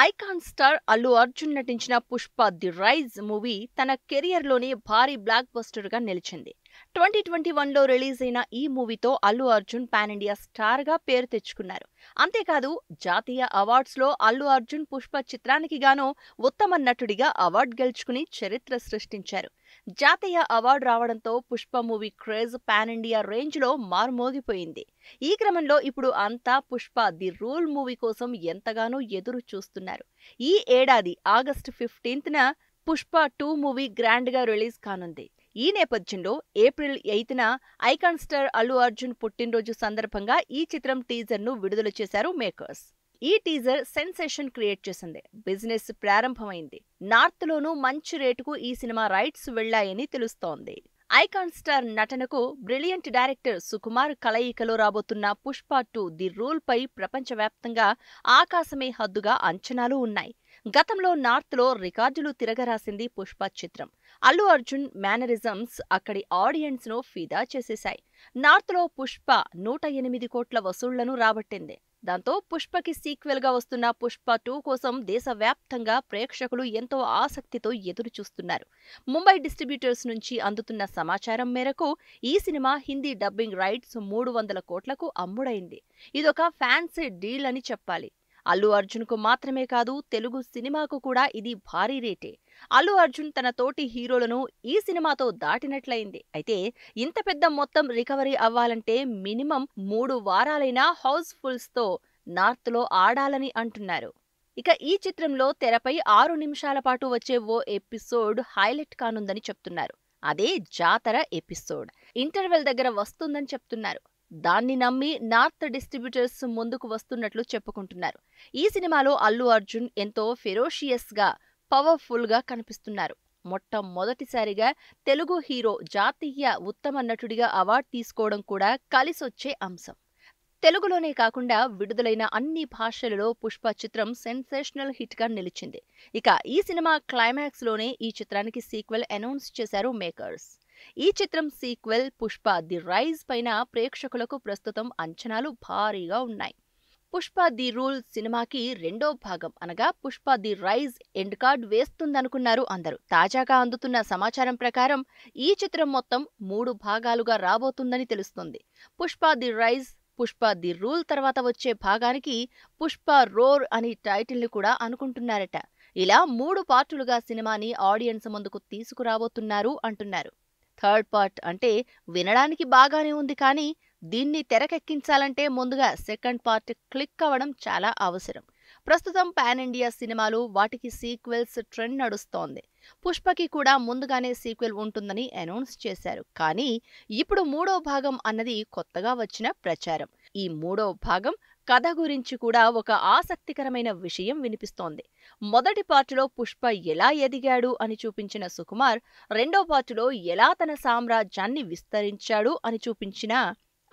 Icon star Allu Arjun నటించిన Pushpa the rise movie తన కెరియర్లోనే భారీ బ్లాక్ బస్టర్గా నిలిచింది. 2021లో రిలీజ్ అయిన ఈ మూవీతో అల్లు అర్జున్ పాన్ ఇండియా స్టార్గా పేరు తెచ్చుకున్నారు. అంతేకాదు జాతీయ అవార్డ్స్లో అల్లు అర్జున్ పుష్ప చిత్రానికి గాను ఉత్తమ నటుడిగా అవార్డు గెలుచుకుని చరిత్ర సృష్టించారు. జాతీయ అవార్డు రావడంతో Pushpa movie craze pan India రేంజ్లో మారుమోగిపోయింది. ఈ క్రమంలో ఇప్పుడు అంతా పుష్ప ది రూల్ మూవీ కోసం ఎంతగానో ఎదురు చూస్తున్నారు. ఈ ఏడాది ఆగస్టు 15న పుష్ప 2 మూవీ గ్రాండ్ గా రిలీజ్ కానుంది. ఈ నేపథ్యంలో ఏప్రిల్ 8న ఐకాన్ స్టార్ అల్లు అర్జున్ పుట్టినరోజు సందర్భంగా ఈ చిత్రం టీజర్ ను విడుదల చేశారు మేకర్స్. ఈ టీజర్ సెన్సేషన్ క్రియేట్ చేసింది. బిజినెస్ ప్రారంభమైంది. నార్త్ లోనూ మంచి రేటుకు ఈ సినిమా రైట్స్ వెళ్లాయని తెలుస్తోంది. ఐకాన్ స్టార్ నటనకు బ్రిలియంట్ డైరెక్టర్ సుకుమార్ కలయికలో రాబోతున్న పుష్ప 2 ది రూల్ పై ప్రపంచవ్యాప్తంగా ఆకాశమే హద్దుగా అంచనాలు ఉన్నాయి. గతంలో నార్త్ లో రికార్డులు తిరగరాసింది పుష్ప చిత్రం. అల్లు అర్జున్ మేనరిజమ్స్ అక్కడి ఆడియన్స్ ను ఫిదా చేసేశాయి. నార్త్ లో పుష్ప 108 కోట్ల వసూళ్లను రాబట్టింది. దాంతో పుష్పకి సీక్వెల్ గా వస్తున్న పుష్ప 2 కోసం దేశవ్యాప్తంగా ప్రేక్షకులు ఎంతో ఆసక్తితో ఎదురుచూస్తున్నారు. ముంబై డిస్ట్రిబ్యూటర్స్ నుంచి అందుతున్న సమాచారం మేరకు ఈ సినిమా హిందీ డబ్బింగ్ రైట్స్ 300 కోట్లకు అమ్ముడైంది. ఇదొక ఫ్యాన్సీ డీల్ అని చెప్పాలి. అల్లు అర్జున్ కు మాత్రమే కాదు, తెలుగు సినిమాకు కూడా ఇది భారీ రేటే. అల్లు అర్జున్ తన తోటి హీరోలను ఈ సినిమాతో దాటినట్లయింది. అయితే ఇంత పెద్ద మొత్తం రికవరీ అవ్వాలంటే మినిమం 3 వారాలైనా హౌస్ ఫుల్స్ తో నార్త్ లో ఆడాలని అంటున్నారు. ఇక ఈ చిత్రంలో తెరపై 6 నిమిషాల పాటు వచ్చే ఓ ఎపిసోడ్ హైలైట్ కానుందని చెప్తున్నారు. అదే జాతర ఎపిసోడ్. ఇంటర్వెల్ దగ్గర వస్తుందని చెప్తున్నారు. దాన్ని నమ్మి నార్త్ డిస్ట్రిబ్యూటర్స్ ముందుకు వస్తున్నట్లు చెప్పుకుంటున్నారు. ఈ సినిమాలో అల్లు అర్జున్ ఎంతో ఫెరోషియస్ గా, పవర్ఫుల్ గా కనిపిస్తున్నారు. మొట్టమొదటిసారిగా తెలుగు హీరో జాతీయ ఉత్తమ నటుడిగా అవార్డు తీసుకోవడం కూడా కలిసొచ్చే అంశం. తెలుగులోనే కాకుండా విడుదలైన అన్ని భాషలలో పుష్ప చిత్రం సెన్సేషనల్ హిట్ గా నిలిచింది. ఇక ఈ సినిమా క్లైమాక్స్ లోనే ఈ చిత్రానికి సీక్వెల్ అనౌన్స్ చేశారు మేకర్స్. ఈ చిత్రం సీక్వెల్ పుష్ప ది రైజ్ పైన ప్రేక్షకులకు ప్రస్తుతం అంచనాలు భారీగా ఉన్నాయి. పుష్ప ది రూల్ సినిమాకి రెండో భాగం అనగా Pushpa the rise end card వేస్తుందనుకున్నారు అందరూ. తాజాగా అందుతున్న సమాచారం ప్రకారం ఈ చిత్రం మొత్తం 3 భాగాలుగా రాబోతుందని తెలుస్తోంది. Pushpa the rise, Pushpa the rule తర్వాత వచ్చే భాగానికి పుష్ప రోర్ అని టైటిల్ ని కూడా అనుకుంటున్నారట. ఇలా 3 పార్టులుగా సినిమాని ఆడియన్స్ ముందుకు తీసుకురాబోతున్నారు అంటున్నారు. థర్డ్ పార్ట్ అంటే వినడానికి బాగానే ఉంది, కానీ దీన్ని తెరకెక్కించాలంటే ముందుగా సెకండ్ పార్ట్ క్లిక్ అవ్వడం చాలా అవసరం. ప్రస్తుతం పాన్ ఇండియా సినిమాలు వాటికి సీక్వెల్స్ ట్రెండ్ నడుస్తోంది. పుష్పకి కూడా ముందుగానే సీక్వెల్ ఉంటుందని అనౌన్స్ చేశారు. కానీ ఇప్పుడు 3వ భాగం అన్నది కొత్తగా వచ్చిన ప్రచారం. ఈ 3వ భాగం కథ గురించి కూడా ఒక ఆసక్తికరమైన విషయం వినిపిస్తోంది. మొదటి పార్టులో పుష్ప ఎలా ఎదిగాడు అని చూపించిన సుకుమార్, రెండో పార్టులో ఎలా తన సామ్రాజ్యాన్ని విస్తరించాడు అని చూపించినా,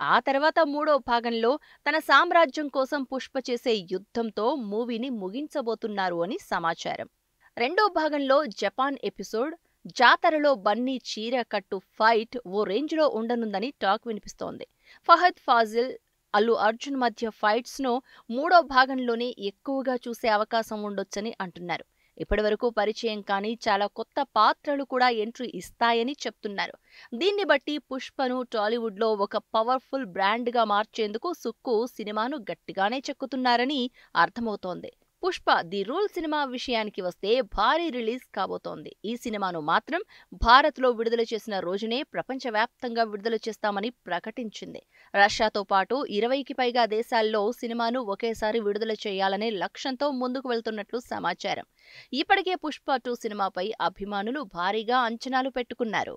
ఆ తర్వాత 3వ భాగంలో తన సామ్రాజ్యం కోసం పుష్ప చేసే యుద్ధంతో మూవీని ముగించబోతున్నారు అని సమాచారం. రెండో భాగంలో జపాన్ ఎపిసోడ్, జాతరలో బన్నీ చీర కట్టు ఫైట్ ఓ రేంజ్లో ఉండనుందని టాక్ వినిపిస్తోంది. ఫహద్ ఫాజిల్, అల్లు అర్జున్ మధ్య ఫైట్స్ ను 3వ భాగంలోనే ఎక్కువగా చూసే అవకాశం ఉండొచ్చని అంటున్నారు. ఇప్పటివరకు పరిచయం కాని చాలా కొత్త పాత్రలు కూడా ఎంట్రీ ఇస్తాయని చెప్తున్నారు. దీన్ని బట్టి పుష్పను టాలీవుడ్ లో ఒక పవర్ఫుల్ బ్రాండ్ గా మార్చేందుకు సుక్కు సినిమాను గట్టిగానే చెక్కుతున్నారని అర్థమవుతోంది. పుష్ప ది రూల్ సినిమా విషయానికి వస్తే భారీ రిలీజ్ కాబోతోంది. ఈ సినిమాను మాత్రం భారత్ లో విడుదల చేసిన రోజునే ప్రపంచవ్యాప్తంగా విడుదల చేస్తామని ప్రకటించింది. రష్యాతో పాటు 20కి పైగా దేశాల్లో సినిమాను ఒకేసారి విడుదల చేయాలనే లక్ష్యంతో ముందుకు వెళ్తున్నట్లు సమాచారం. ఇప్పటికే పుష్ప 2 సినిమాపై అభిమానులు భారీగా అంచనాలు పెట్టుకున్నారు.